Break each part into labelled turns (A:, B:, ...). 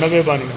A: 90 92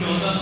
B: 14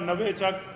A: 90 ਚੱਕ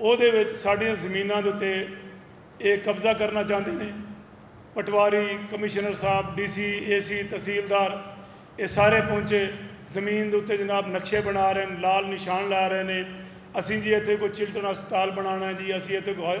A: ਉਹਦੇ ਵਿੱਚ ਸਾਡੀਆਂ ਜ਼ਮੀਨਾਂ ਦੇ ਉੱਤੇ ਇਹ ਕਬਜ਼ਾ ਕਰਨਾ ਚਾਹੁੰਦੇ ਨੇ। ਪਟਵਾਰੀ, ਕਮਿਸ਼ਨਰ ਸਾਹਿਬ, DC, AC, ਤਹਿਸੀਲਦਾਰ ਇਹ ਸਾਰੇ ਪਹੁੰਚੇ। ਜ਼ਮੀਨ ਦੇ ਉੱਤੇ ਜਨਾਬ ਨਕਸ਼ੇ ਬਣਾ ਰਹੇ ਨੇ, ਲਾਲ ਨਿਸ਼ਾਨ ਲਾ ਰਹੇ ਨੇ। ਅਸੀਂ ਜੀ ਇੱਥੇ ਕੋਈ ਚਿਲਡਰਨ ਹਸਪਤਾਲ ਬਣਾਉਣਾ ਜੀ, ਅਸੀਂ ਇੱਥੇ ਕੋਈ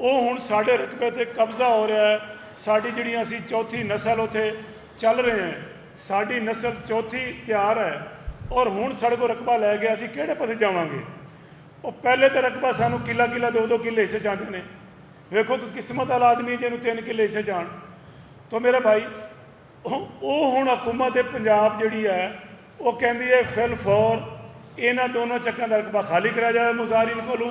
A: ਉਹ ਹੁਣ ਸਾਡੇ ਰਕਬੇ 'ਤੇ ਕਬਜ਼ਾ ਹੋ ਰਿਹਾ ਹੈ। ਸਾਡੀ ਜਿਹੜੀ ਅਸੀਂ ਚੌਥੀ ਨਸਲ ਉੱਥੇ ਚੱਲ ਰਹੇ ਹਾਂ, ਸਾਡੀ ਨਸਲ ਚੌਥੀ ਤਿਆਰ ਹੈ, ਔਰ ਹੁਣ ਸਾਡੇ ਕੋਲ ਰਕਬਾ ਲੈ ਕੇ ਅਸੀਂ ਕਿਹੜੇ ਪਾਸੇ ਜਾਵਾਂਗੇ। ਉਹ ਪਹਿਲੇ ਤਾਂ ਰਕਬਾ ਸਾਨੂੰ ਕਿੱਲਾ 2-2 ਕਿੱਲੇ ਹਿੱਸੇ ਜਾਂਦੇ ਨੇ। ਵੇਖੋ ਕਿ ਕਿਸਮਤ ਵਾਲਾ ਆਦਮੀ ਜਿਹਨੂੰ 3 ਕਿੱਲੇ ਹਿੱਸੇ ਜਾਣ। ਤਾਂ ਮੇਰੇ ਭਾਈ ਉਹ ਹੁਣ ਹਕੂਮਤ ਪੰਜਾਬ ਜਿਹੜੀ ਹੈ ਉਹ ਕਹਿੰਦੀ ਹੈ ਫਿਲ ਫੌਰ ਇਹਨਾਂ ਦੋਨੋਂ ਚੱਕਾਂ ਦਾ ਰਕਬਾ ਖਾਲੀ ਕਰਾਇਆ ਜਾਵੇ ਮੁਜ਼ਾਰਿਨ ਕੋਲੋਂ,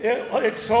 A: 100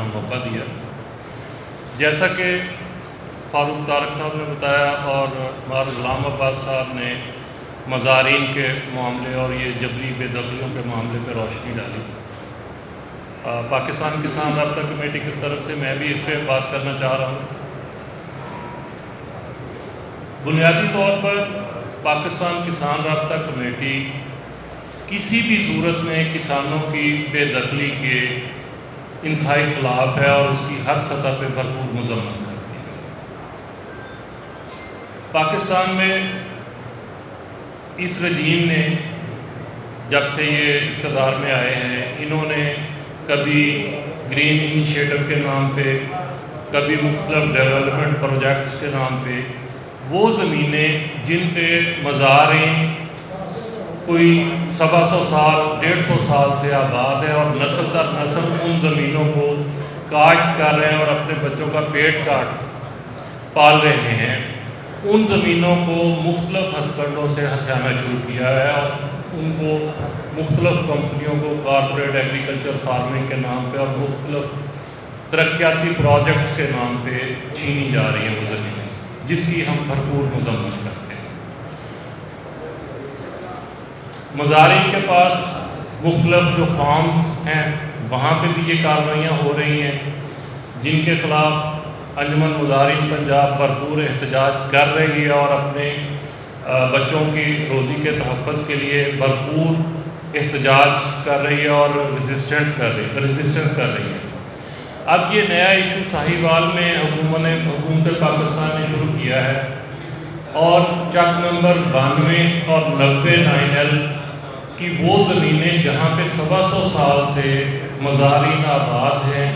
C: یہاں موقع دیا۔ جیسا کہ فاروق طارق صاحب نے بتایا اور ہمارے غلام عباس صاحب نے مزارین کے معاملے اور یہ جبری بے دخلیوں کے معاملے پہ روشنی ڈالی، پاکستان کسان رابطہ کمیٹی کی طرف سے میں بھی اس پہ بات کرنا چاہ رہا ہوں۔ بنیادی طور پر پاکستان کسان رابطہ کمیٹی کسی بھی صورت میں کسانوں کی بے دخلی کے انتہائی خلاف ہے اور اس کی ہر سطح پہ بھرپور مذمت کرتی ہے۔ پاکستان میں اس رجیم نے جب سے یہ اقتدار میں آئے ہیں، انہوں نے کبھی گرین انیشیٹو کے نام پہ، کبھی مختلف ڈیولپمنٹ پروجیکٹس کے نام پہ وہ زمینیں جن پہ مزارین کوئی 125 سال 150 سال سے آباد ہے اور نسل در نسل ان زمینوں کو کاشت کر رہے ہیں اور اپنے بچوں کا پیٹ کاٹ پال رہے ہیں، ان زمینوں کو مختلف ہتھ کنڈوں سے ہتھیانا شروع کیا ہے اور ان کو مختلف کمپنیوں کو کارپوریٹ ایگریکلچر فارمنگ کے نام پہ اور مختلف ترقیاتی پروجیکٹس کے نام پہ چھینی جا رہی ہیں وہ زمینیں، جس کی ہم بھرپور مذمت کرتے ہیں۔ مزارین کے پاس مختلف جو فارمز ہیں وہاں پہ بھی یہ کارروائیاں ہو رہی ہیں جن کے خلاف انجمن مزارین پنجاب بھرپور احتجاج کر رہی ہے اور اپنے بچوں کی روزی کے تحفظ کے لیے بھرپور احتجاج کر رہی ہے اور ریزسٹنس کر رہی ہے۔ اب یہ نیا ایشو ساہیوال میں حکومت پاکستان نے شروع کیا ہے اور چک نمبر 92 اور 90 9L کی وہ زمینیں جہاں پہ 125 سال سے مزارین آباد ہیں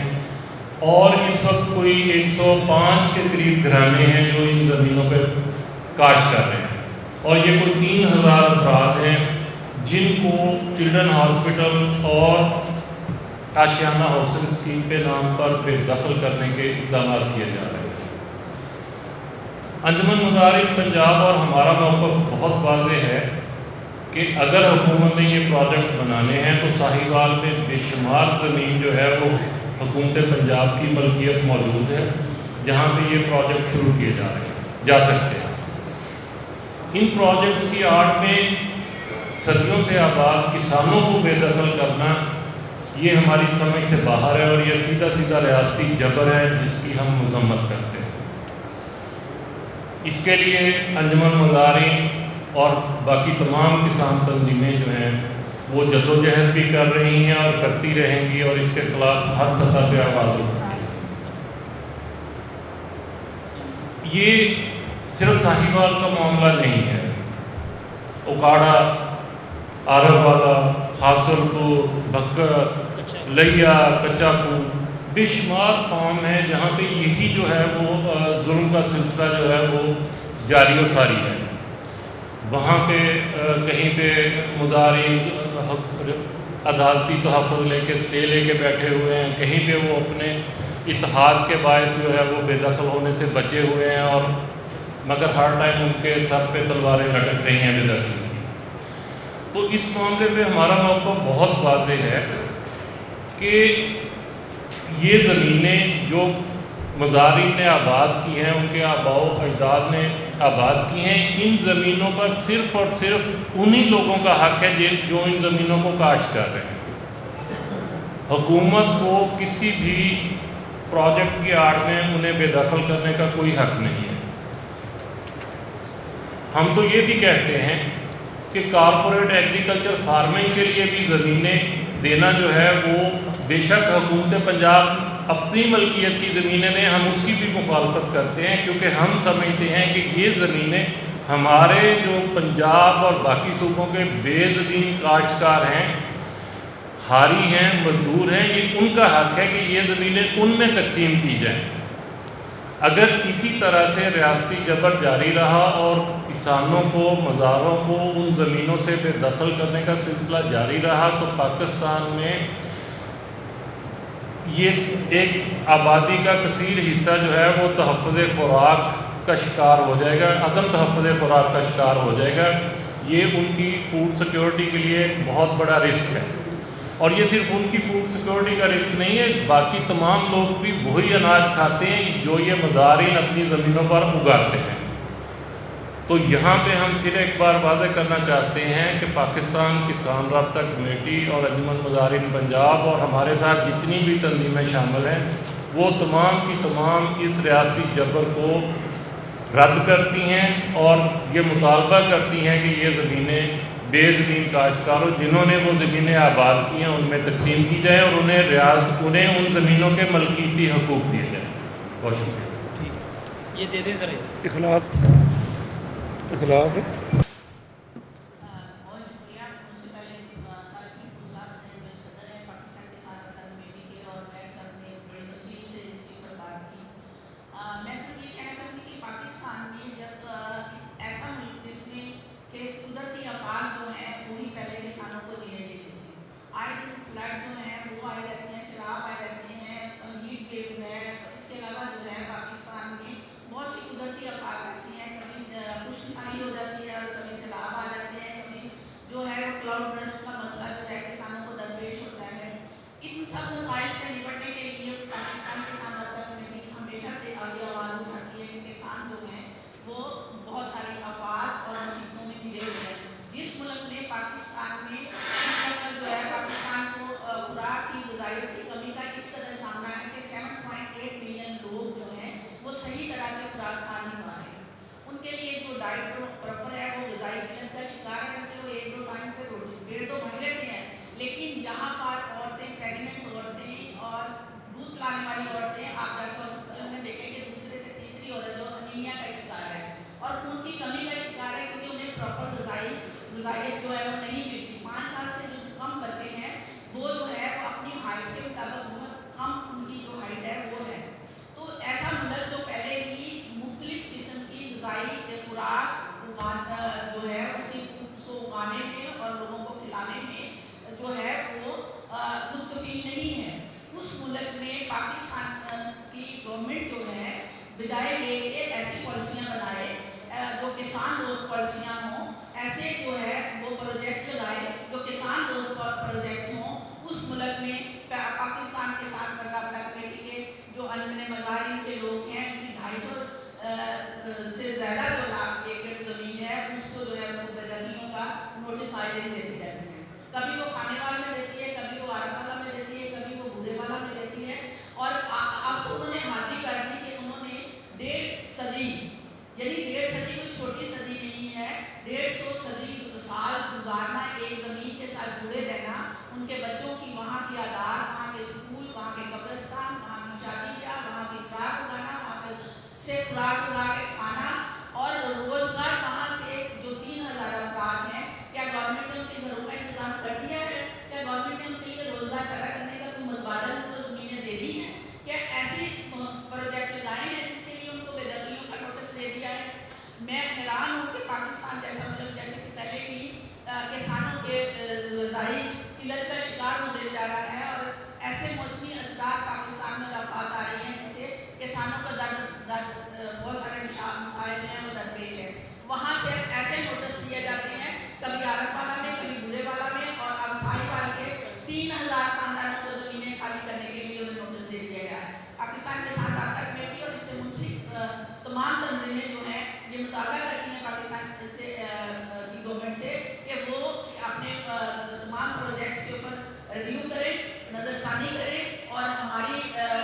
C: اور اس وقت کوئی 105 کے قریب گھرانے ہیں جو ان زمینوں پہ کاشت کر رہے ہیں اور یہ کوئی 3000 افراد ہیں جن کو چلڈرن ہاسپٹل اور آشیانہ ہاؤسنگ اسکیم کے نام پر بے دخل کرنے کے اقدامات کیے جا رہے ہیں۔ انجمن مزارین پنجاب اور ہمارا موقف بہت واضح ہے کہ اگر حکومت نے یہ پروجیکٹ بنانے ہیں تو ساہیوال میں بے شمار زمین جو ہے وہ حکومت پنجاب کی ملکیت موجود ہے جہاں پہ یہ پروجیکٹ شروع کیے جا سکتے ہیں۔ ان پروجیکٹس کی آڑ میں صدیوں سے آباد کسانوں کو بے دخل کرنا یہ ہماری سمجھ سے باہر ہے اور یہ سیدھا سیدھا ریاستی جبر ہے جس کی ہم مذمت کرتے ہیں۔ اس کے لیے انجمن مزارین اور باقی تمام کسان تنظیمیں جو ہیں وہ جدوجہد بھی کر رہی ہیں اور کرتی رہیں گی اور اس کے خلاف ہر سطح پہ آواز اٹھائیں گی۔ یہ صرف ساہیوال کا معاملہ نہیں ہے، اکاڑا، آرب والا، حاصل پور، بھکر، لیا، کچا کو بے شمار فارم ہیں جہاں پہ یہی جو ہے وہ ظلم کا سلسلہ جو ہے وہ جاری و ساری ہے۔ وہاں پہ کہیں پہ مزارین عدالتی تحفظ لے کے اسٹے لے کے بیٹھے ہوئے ہیں، کہیں پہ وہ اپنے اتحاد کے باعث جو ہے وہ بے دخل ہونے سے بچے ہوئے ہیں اور مگر ہر ٹائم ان کے سر پہ تلواریں لٹک رہی ہیں بے دخلی کی۔ تو اس معاملے پہ ہمارا موقف بہت واضح ہے کہ یہ زمینیں جو مزارین نے آباد کی ہیں، ان کے آباء و اجداد نے آباد کی ہیں، ان زمینوں پر صرف اور صرف انہی لوگوں کا حق ہے جو ان زمینوں کو کاشت کر رہے ہیں۔ حکومت کو کسی بھی پروجیکٹ کی آڑ میں انہیں بے دخل کرنے کا کوئی حق نہیں ہے۔ ہم تو یہ بھی کہتے ہیں کہ کارپوریٹ ایگریکلچر فارمنگ کے لیے بھی زمینیں دینا جو ہے وہ بے شک حکومت پنجاب اپنی ملکیت کی زمینیں دیں، ہم اس کی بھی مخالفت کرتے ہیں کیونکہ ہم سمجھتے ہیں کہ یہ زمینیں ہمارے جو پنجاب اور باقی صوبوں کے بے زمین کاشتکار ہیں، ہاری ہیں، مزدور ہیں، یہ ان کا حق ہے کہ یہ زمینیں ان میں تقسیم کی جائیں۔ اگر اسی طرح سے ریاستی جبر جاری رہا اور کسانوں کو، مزاروں کو ان زمینوں سے بے دخل کرنے کا سلسلہ جاری رہا تو پاکستان میں یہ ایک آبادی کا کثیر حصہ جو ہے وہ تحفظ خوراک کا شکار ہو جائے گا، عدم تحفظ خوراک کا شکار ہو جائے گا۔ یہ ان کی فوڈ سیکیورٹی کے لیے ایک بہت بڑا رسک ہے۔ اور یہ صرف ان کی فوڈ سیکورٹی کا رسک نہیں ہے، باقی تمام لوگ بھی وہی اناج کھاتے ہیں جو یہ مزارعین اپنی زمینوں پر اگاتے ہیں۔ تو یہاں پہ ہم پھر ایک بار واضح کرنا چاہتے ہیں کہ پاکستان کسان رابطہ کمیٹی اور انجمن مزارعین پنجاب اور ہمارے ساتھ جتنی بھی تنظیمیں شامل ہیں وہ تمام کی تمام اس ریاستی جبر کو رد کرتی ہیں اور یہ مطالبہ کرتی ہیں کہ یہ زمینیں بے زمین کاشتکاروں جنہوں نے وہ زمینیں آباد کی ہیں ان میں تقسیم کی جائے اور انہیں ان زمینوں کے ملکیتی حقوق دیے جائیں۔ بہت شکریہ۔
B: یہ دے دیں ذرا۔
A: اخلاق ہے۔
D: بہت شکریہ۔ اس سے پہلے تارکین صاحب نے جو صدر ہے پاکستان کسان رابطہ کمیٹی کے اور میں صاحب نے بڑی تفصیل سے اس کے اوپر بات کی۔ میں صرف یہ کہنا چاہوں گی کہ پاکستان میں جب ایسا ملک جس میں کہ قدرتی افعال جو ہیں وہی پہلے کسانوں کو جینے دیتے ہیں، آئے دن فلڈ جو ہیں وہ آئے رہتے ہیں، سیلاب آئے رہتے ہیں، ہیٹ ویوز ہے، اس کے علاوہ جو ہے پاکستان میں بہت سی قدرتی افعال ایسی ہیں، کبھی خشک سالی ہو جاتی ہے اور کبھی سیلاب آ جاتے ہیں، کبھی جو ہے وہ کلاؤڈ برسٹ کا مسئلہ جو ہے کسانوں کو درپیش ہوتا ہے۔ ان سب مسائل سے نپٹنے کے لیے پاکستان کسان رابطہ کمیٹی ہمیشہ سے آگے آواز اٹھاتی ہے کہ کسان جو ہیں وہ بہت ساری آفات اور مصیبتوں میں گھرے ہوئے ہیں۔ جس ملک میں پاکستان میں اس وقت جو ہے پاکستان کو خوراک کی غذائیت کی کمی کا اس قدر سامنا ہے کہ 7.8 ملین لوگ جو ہیں وہ صحیح طرح سے خوراک کھا نہیں پا رہے ہیں۔ ان کے لیے جو ڈائٹ پراپر ہے وہ غذائی قلت کا شکار ہے، ویسے وہ 1-2 ٹائم پہ پیٹ تو بھر لیتے ہیں، لیکن یہاں پر عورتیں، پریگننٹ عورتیں اور دودھ پلانے والی عورتیں آپ جا کے ہاسپٹل میں دیکھیں کہ دوسرے سے تیسری عورت جو انیمیا کا شکار ہے اور خون کی کمی کا شکار ہے کیونکہ انہیں پراپر غذائیت جو ہے وہ نہیں ملتی۔ 5 سال سے جو کم بچے ہیں وہ جو ہے وہ اپنی ہائٹ کے مطابق بہت کم ان کی جو ہائٹ ہے وہ ہے۔ تو ایسا ملک جو پہلے ہی مختلف قسم کی غذائی خوراک جو ہے اسی کو اگانے میں اور لوگوں کو کھلانے میں جو ہے وہ خود کفیل نہیں ہے، اس ملک میں پاکستان کی گورنمنٹ جو ہے بجائے یہ کہ ایسی پالیسیاں بنائے جو کسان دوست پالیسیاں ہوں، ایسے جو ہے وہ پروجیکٹ لگائے جو کسان دوست پروجیکٹ ہوں، اس ملک میں پاکستان کے ساتھ رابطہ کمیٹی کے جو انجمن مزارعین کے لوگ ہیں ان کی 250 سے زیادہ جو لاکھ ایکڑ زمین ہے اس کو جو ہے وہ بےدخلیوں کا نوٹس آئے دن دیتی رہتی ہے۔ کبھی وہ کھانے والا میں دیتی ہے، کبھی وہ عارف والا میں دیتی ہے، کبھی وہ بھورے والا میں دیتی ہے، اور اب تو انہوں نے حادی کر دی کہ انہوں نے 1.5 صدی یعنی 1.5 صدی کوئی چھوٹی صدی نہیں ہے، 150 صدی سال گزارنا ایک زمین کے ساتھ جڑے رہنا، ان کے بچوں کی وہاں کی آدار، وہاں کے اسکول، وہاں کے قبرستان، وہاں کی شادی بیاہ، وہاں کی خوراک اگانا، وہاں سے خوراک اگا کے کھانا اور روزگار وہاں سے جو 3000 افراد ہیں، کیا گورنمنٹ نے ان کے گھروں کا انتظام کر دیا ہے؟ کیا گورنمنٹ نے ان کے لیے روزگار پیدا کرنے کا کوئی متبادل ان کو زمینیں دے دی ہیں؟ کیا ایسی پروجیکٹ لگائے ہیں جس کے لیے ان کو بے دخلیوں کا نوٹس دے دیا ہے؟ میں حیران ہوں کہ پاکستان جیسا ملک جیسے کہ پہلے ہی کسانوں کے غذائی قلت کا شکار ہونے جا رہا ہے اور ایسے موسمی اثرات پاکستان میں رفعت آ رہی ہیں جس سے کسانوں کا بہت سارے مسائل ہیں وہ درپیش ہے۔ وہاں سے ایسے نوٹس دیے جاتے ہیں کبھی عارف والا میں، کبھی بورے والا میں، اور اب ساہیوال کے 3000 خاندانوں کو زمینیں خالی کرنے کے لیے انہیں نوٹس دے دیا گیا ہے۔ پاکستان کسان رابطہ کمیٹی اور اس سے منسلک تمام تنظیمیں جو ہیں یہ مطالبہ کرتی ہیں پاکستان سے کی گورنمنٹ سے کہ وہ اپنے تمام پروجیکٹس کے اوپر ریویو کریں، نظر ثانی کریں اور ہماری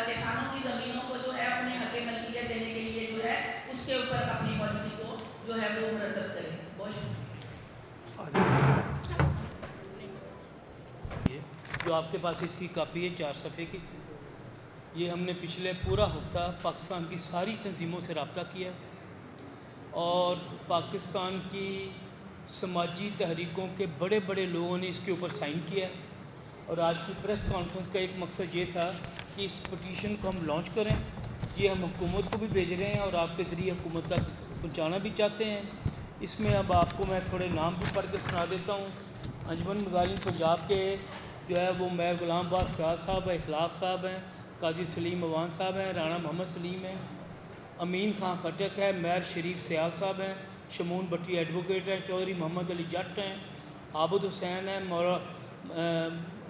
D: کسانوں کی زمینوں کو جو ہے انہیں حق ملکیت دینے کے لیے جو ہے اس کے اوپر اپنی پالیسی کو جو ہے وہ مرتب کریں۔ بہت شکریہ۔
B: جو آپ کے پاس اس کی کاپی ہے 4 صفحے کی، یہ ہم نے پچھلے پورا ہفتہ پاکستان کی ساری تنظیموں سے رابطہ کیا اور پاکستان کی سماجی تحریکوں کے بڑے بڑے لوگوں نے اس کے اوپر سائن کیا ہے، اور آج کی پریس کانفرنس کا ایک مقصد یہ تھا کہ اس پٹیشن کو ہم لانچ کریں۔ یہ ہم حکومت کو بھی بھیج رہے ہیں اور آپ کے ذریعے حکومت تک پہنچانا بھی چاہتے ہیں۔ اس میں اب آپ کو میں تھوڑے نام بھی پڑھ کے سنا دیتا ہوں۔ انجمن مزارعین پنجاب کے جو ہے وہ میر غلام باز سیاد صاحب ہیں، اخلاق صاحب ہیں، قاضی سلیم اوان صاحب ہیں، رانا محمد سلیم ہیں، امین خان خٹک ہے، میر شریف سیال صاحب ہیں، شمون بٹی ایڈوکیٹ ہیں، چودھری محمد علی جٹ ہیں، عابد حسین ہیں،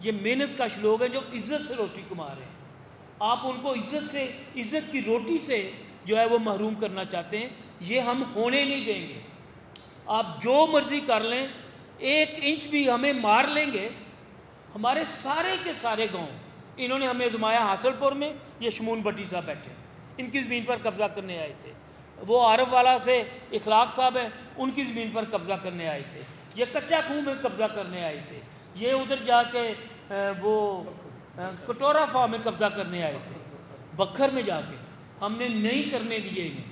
E: یہ محنت کش لوگ ہیں جو عزت سے روٹی کما رہے ہیں. آپ ان کو عزت کی روٹی سے جو ہے وہ محروم کرنا چاہتے ہیں. یہ ہم ہونے نہیں دیں گے. آپ جو مرضی کر لیں, 1 انچ بھی ہمیں مار لیں گے. ہمارے سارے کے سارے گاؤں انہوں نے ہمیں آزمایا. حاصل پور میں یہ شمون بٹی صاحب بیٹھے, ان کی زمین پر قبضہ کرنے آئے تھے. وہ عارف والا سے اخلاق صاحب ہیں, ان کی زمین پر قبضہ کرنے آئے تھے. یہ کچا کھوں میں قبضہ کرنے آئے تھے. یہ ادھر جا کے وہ کٹورا فارم میں قبضہ کرنے آئے تھے. بکھر میں جا کے ہم نے نہیں کرنے دیے انہیں.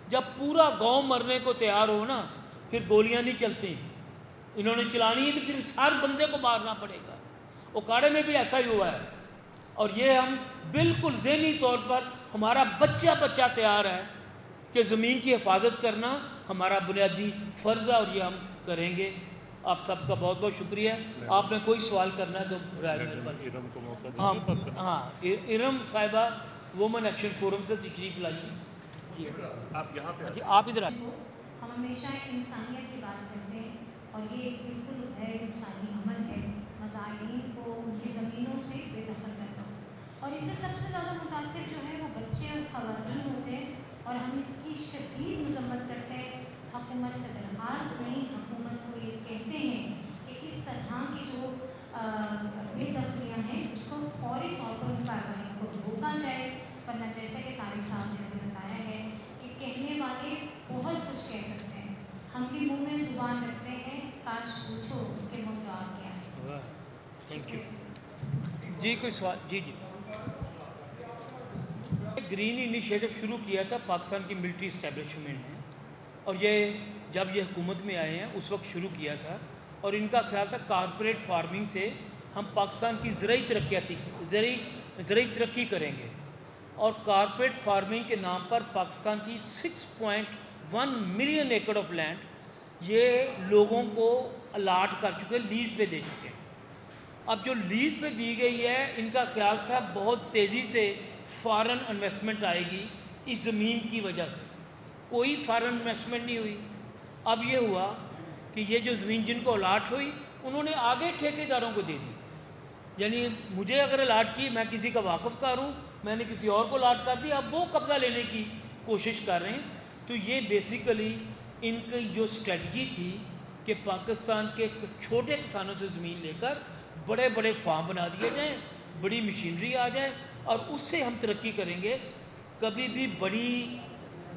E: جب پورا گاؤں مرنے کو تیار ہو نا, پھر گولیاں نہیں چلتی. انہوں نے چلانی ہے تو پھر ہر بندے کو مارنا پڑے گا. اکاڑے میں بھی ایسا ہی ہوا ہے. اور یہ ہم بالکل ذہنی طور پر ہمارا بچہ تیار ہے کہ زمین کی حفاظت کرنا ہمارا بنیادی فرض ہے, اور یہ ہم کریں گے. آپ سب کا بہت بہت شکریہ. آپ نے کوئی سوال کرنا ہے تو برائے مہربانی.
C: ارم کو موقع
E: ہاں ارم صاحبہ وومن ایکشن فورم سے تشریف لائیے. جی
C: آپ یہاں پہ
E: جی آپ ادھر آئیے.
F: ہم ہمیشہ انسانیت کی بات کرتے ہیں, اور یہ بالکل ہے انسانی عمل ہے مظالم کو ان کی زمینوں سے بے دخل کرنا. اور اس سے سب سے زیادہ متاثر جو ہے وہ بچے اور خواتین ہوتے ہیں, اور ہم اس کی شدید مذمت کرتے ہیں. حکومت سے درخواست نہیں, حکومت کو یہ کہتے ہیں کہ اس طرح کی جو بے دخلیاں ہیں اس کو فوری طور پر ان کارروائیوں کو روکا جائے. ورنہ جیسا کہ طارق صاحب نے ہمیں بتایا ہے کہ کہنے والے بہت کچھ کہہ سکتے ہیں, ہم بھی منہ میں زبان رکھتے ہیں. کاش پوچھو کہ مدعا کیا ہے.
E: Thank you. جی کوئی سوال؟ جی گرین انیشیٹو شروع کیا تھا پاکستان کی ملٹری اسٹیبلشمنٹ نے, اور یہ جب یہ حکومت میں آئے ہیں اس وقت شروع کیا تھا. اور ان کا خیال تھا کارپوریٹ فارمنگ سے ہم پاکستان کی زرعی ترقی کریں گے. اور کارپوریٹ فارمنگ کے نام پر پاکستان کی 6.1 ملین ایکڑ آف لینڈ یہ لوگوں کو الاٹ کر چکے, لیز پہ دے چکے ہیں. اب جو لیز پہ دی گئی ہے, ان کا خیال تھا بہت تیزی سے فارن انویسٹمنٹ آئے گی اس زمین کی وجہ سے. کوئی فارن انویسٹمنٹ نہیں ہوئی. اب یہ ہوا کہ یہ جو زمین جن کو الاٹ ہوئی انہوں نے آگے ٹھیکیداروں کو دے دی. یعنی مجھے اگر الاٹ کی, میں کسی کا واقف کار ہوں, میں نے کسی اور کو الاٹ کر دی, اب وہ قبضہ لینے کی کوشش کر رہے ہیں. تو یہ بیسیکلی ان کی جو اسٹریٹجی تھی کہ پاکستان کے چھوٹے کسانوں سے زمین لے کر بڑے بڑے فارم بنا دیے جائیں, بڑی مشینری آ جائے, اور اس سے ہم ترقی کریں گے. کبھی بھی بڑی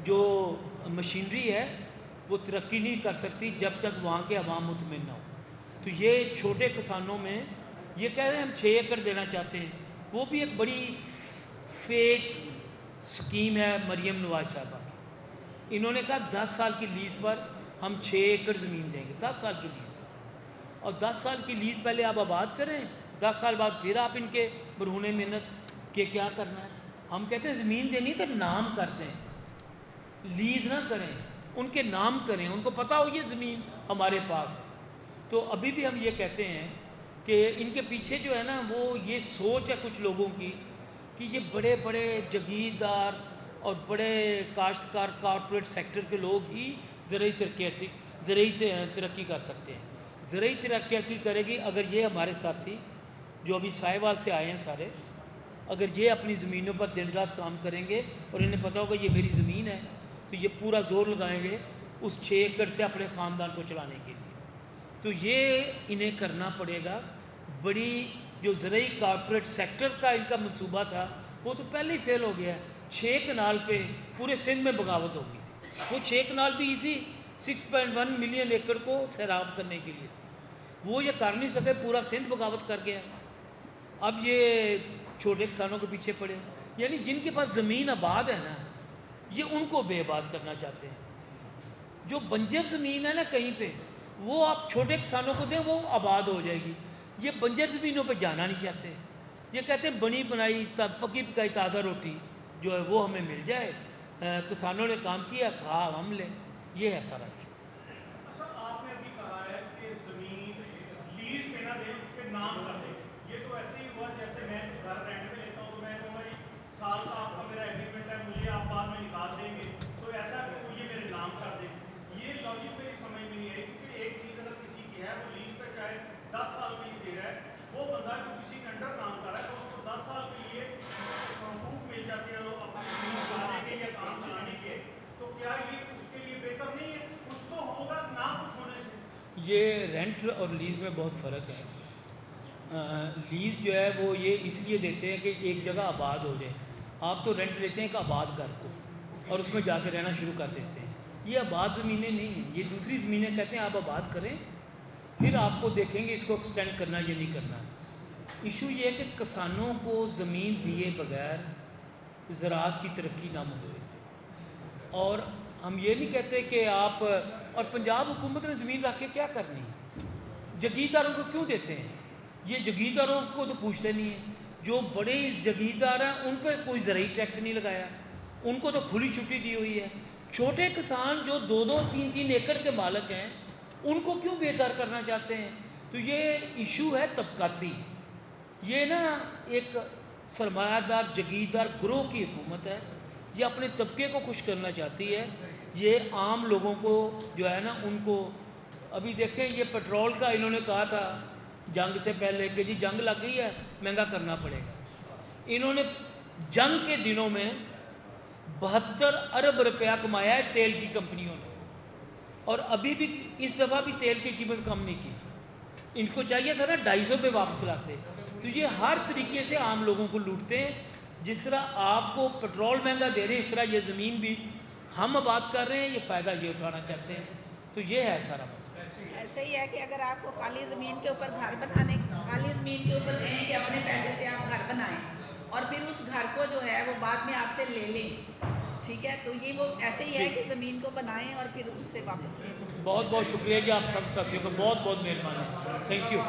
E: جو مشینری ہے وہ ترقی نہیں کر سکتی جب تک وہاں کے عوام مطمئن نہ ہو. تو یہ چھوٹے کسانوں میں یہ کہہ رہے ہیں ہم 6 ایکڑ دینا چاہتے ہیں, وہ بھی ایک بڑی فیک سکیم ہے مریم نواز صاحبہ کی. انہوں نے کہا 10 سال کی لیز پر ہم 6 ایکڑ زمین دیں گے, 10 سال کی لیز پر. اور 10 سال کی لیز پہلے آپ آباد کریں, 10 سال بعد پھر آپ ان کے برہنِ منت کہ کیا کرنا ہے. ہم کہتے ہیں زمین دینی تو نام کر دیں, لیز نہ کریں, ان کے نام کریں, ان کو پتہ ہو یہ زمین ہمارے پاس ہے. تو ابھی بھی ہم یہ کہتے ہیں کہ ان کے پیچھے جو ہے نا وہ یہ سوچ ہے کچھ لوگوں کی کہ یہ بڑے بڑے جگیردار اور بڑے کاشتکار کارپوریٹ سیکٹر کے لوگ ہی زرعی ترقی کر سکتے ہیں. زرعی ترقی کرے گی اگر یہ ہمارے ساتھی جو ابھی سائیوال سے آئے ہیں سارے, اگر یہ اپنی زمینوں پر دن رات کام کریں گے اور انہیں پتہ ہوگا یہ میری زمین ہے, تو یہ پورا زور لگائیں گے اس 6 ایکڑ سے اپنے خاندان کو چلانے کے لیے. تو یہ انہیں کرنا پڑے گا. بڑی جو زرعی کارپوریٹ سیکٹر کا ان کا منصوبہ تھا وہ تو پہلے ہی فیل ہو گیا ہے. 6 کنال پہ پورے سندھ میں بغاوت ہو گئی تھی. وہ 6 کنال بھی اسی 6.1 ملین ایکڑ کو سیراب کرنے کے لیے تھی. وہ یہ کر نہیں سکے, پورا سندھ بغاوت کر گیا. اب یہ چھوٹے کسانوں کے پیچھے پڑے, یعنی جن کے پاس زمین آباد ہے نا یہ ان کو بے آباد کرنا چاہتے ہیں. جو بنجر زمین ہے نا کہیں پہ وہ آپ چھوٹے کسانوں کو دیں وہ آباد ہو جائے گی. یہ بنجر زمینوں پہ جانا نہیں چاہتے. یہ کہتے ہیں بنی بنائی پکی پکائی تازہ روٹی جو ہے وہ ہمیں مل جائے, کسانوں نے کام کیا کھا ہم لیں. یہ ہے سارا.
G: اچھا, آپ نے ابھی کہا ہے کہ زمین لیز پہ نہ دیں, اس پہ نام کر دیں. یہ تو ایسے ہی ہوا جیسے میں گھر رینٹ پہ لیتا ہوں تو میں کہوں بھائی سال کا آپ کا میرا ایگریمنٹ ہے, مجھے آپ بعد میں نکال دیں گے, تو ایسا کہ وہ یہ میرے نام کر دیں. یہ لاجک میری سمجھ میں نہیں ہے, کیونکہ ایک چیز اگر کسی کی ہے وہ لیز پہ چاہے 10 سال کے لیے دے رہا ہے, وہ بندہ جو
E: یہ رینٹ اور لیز میں بہت فرق ہے۔ لیز جو ہے وہ یہ اس لیے دیتے ہیں کہ ایک جگہ آباد ہو جائے۔ آپ تو رینٹ لیتے ہیں ایک آباد گھر کو اور اس میں جا کے رہنا شروع کر دیتے ہیں۔ یہ آباد زمینیں نہیں ہیں، یہ دوسری زمینیں کہتے ہیں آپ آباد کریں، پھر آپ کو دیکھیں گے اس کو ایکسٹینڈ کرنا یا نہیں کرنا۔ ایشو یہ ہے کہ کسانوں کو زمین دیے بغیر زراعت کی ترقی ناممکن ہے، اور ہم یہ نہیں کہتے کہ آپ، اور پنجاب حکومت نے زمین رکھ کے کیا کرنی ہے؟ جگیرداروں کو کیوں دیتے ہیں؟ یہ جگیرداروں کو تو پوچھتے نہیں ہیں۔ جو بڑے جگیردار ہیں ان پہ کوئی زرعی ٹیکس نہیں لگایا، ان کو تو کھلی چھٹی دی ہوئی ہے۔ چھوٹے کسان جو 2-3 ایکڑ کے مالک ہیں ان کو کیوں بے گھر کرنا چاہتے ہیں؟ تو یہ ایشو ہے طبقاتی۔ یہ نا ایک سرمایہ دار جگیردار گروہ کی حکومت ہے، یہ اپنے طبقے کو خوش کرنا چاہتی ہے۔ یہ عام لوگوں کو جو ہے نا ان کو، ابھی دیکھیں یہ پیٹرول کا انہوں نے کہا تھا جنگ سے پہلے کہ جی جنگ لگ گئی ہے مہنگا کرنا پڑے گا۔ انہوں نے جنگ کے دنوں میں 72 ارب روپیہ کمایا ہے تیل کی کمپنیوں نے، اور ابھی بھی اس دفعہ بھی تیل کی قیمت کم نہیں کی۔ ان کو چاہیے تھا نا 250 پہ واپس لاتے۔ تو یہ ہر طریقے سے عام لوگوں کو لوٹتے ہیں۔ جس طرح آپ کو پیٹرول مہنگا دے رہے ہیں اس طرح یہ زمین بھی ہم آباد کر رہے ہیں، یہ فائدہ یہ اٹھانا چاہتے ہیں۔ تو یہ ہے سارا مسئلہ۔
D: ایسے ہی ہے کہ اگر آپ کو خالی زمین کے اوپر گھر بنانے، خالی زمین کے اوپر کہیں کہ اپنے پیسے سے آپ گھر بنائیں اور پھر اس گھر کو جو ہے وہ بعد میں آپ سے لے لیں، ٹھیک ہے، تو یہ وہ ایسے ہی ہے کہ زمین کو بنائیں اور پھر اس سے واپس لیں۔
E: بہت بہت شکریہ جی، آپ سب ساتھیوں کا بہت بہت مہربانی، تھینک یو۔